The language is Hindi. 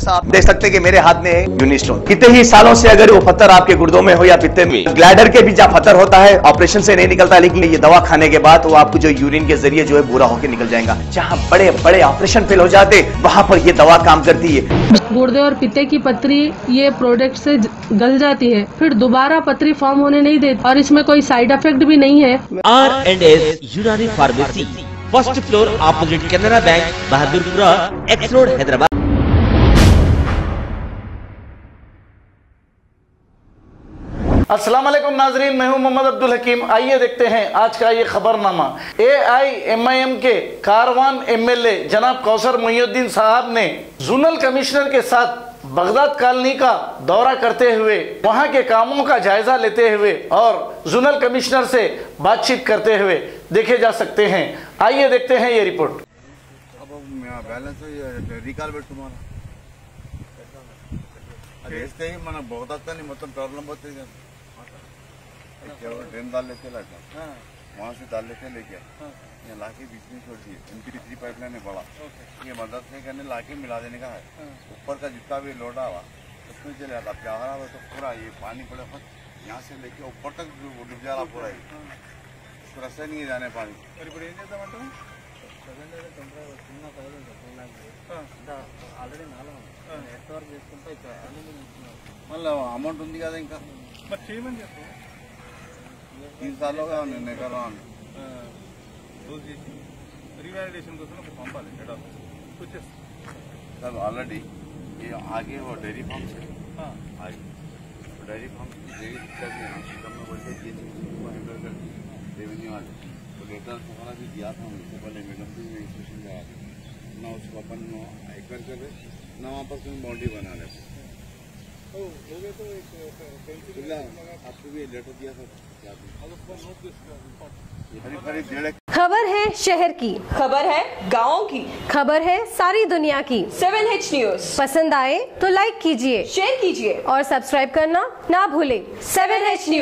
जैसा आप देख सकते हैं कि मेरे हाथ में यूनिट स्टोन, कितने ही सालों से अगर वो पत्थर आपके गुर्दों में हो या पित्ते में, ग्लैडर के भी जब पत्थर होता है ऑपरेशन से नहीं निकलता, लेकिन ये दवा खाने के बाद वो आपको जो यूरिन के जरिए जो है बुरा होकर निकल जाएगा। जहां बड़े बड़े ऑपरेशन फेल हो जाते वहां पर ये दवा काम करती है। गुर्दे और पित्ते की पथरी ये प्रोडक्ट से गल जाती है, फिर दोबारा पथरी फॉर्म होने नहीं देती और इसमें कोई साइड इफेक्ट भी नहीं है। R&S यूनानी pharmacy, first floor opposite Canara bank, Bahadurpura, x road, Hyderabad. अस्सलाम वालेकुम नाजरीन, मैं हूं मोहम्मद अब्दुल हकीम। आइए देखते हैं आज का ये खबरनामा। AIMIM के कारवान MLA जनाब कौसर मोहिउद्दीन साहब ने जोनल कमिश्नर के साथ बगदाद कॉलोनी का दौरा करते हुए वहां के कामों का जायजा लेते हुए और जोनल कमिश्नर से बातचीत करते हुए देखे जा सकते हैं। आइए देखते हैं ये रिपोर्ट। మన బోగదాన్ని మొత్తం ప్రాబ్లం होती है। ड्रेन डाल लेते वहाँ से डाल लेते लेके यहाँ लाके बीच में छोड़ दिए। MP3 पाइपलाइन है बड़ा, ये मदद से करने लाके मिला देने का है। ऊपर का जितना भी लोड आवा उसमें चले जाता। प्यारा हो तो पूरा ये पानी पड़े यहाँ से लेके ऊपर तक डूब जा रहा पूरा, रास्ता नहीं जाने पानी। మళ్ళీ అమౌంట్ ఉంది కదా ఇంకా మరి చేయమని చెప్పు। 3 సార్లుగా నేను ఎకరాను రోజు చేసి రివాలిడేషన్ కోసం ఒక పంపాలి హెడ్ ఆఫీస్ వచ్చేసి సార్ ऑलरेडी ये आगे वो डेयरी फार्म से आगे डेयरी फार्म की डेयरी दिक्कत है। हम में बोलते ये हैंडल कर रेवेन्यू वाले तो लेटर वगैरह भी दिया था हमसे पहले मैडम भी इंस्पेक्शन लगा ना उसको अपन एक्वायर कर रहे ना वहाँ पर कोई बाउंड्री बना रहे। हो गए तो एक आपको भी लेटर दिया था। खबर है शहर की, खबर है गाँव की, खबर है सारी दुनिया की। 7H न्यूज पसंद आए तो लाइक कीजिए, शेयर कीजिए और सब्सक्राइब करना ना भूलें। 7H news.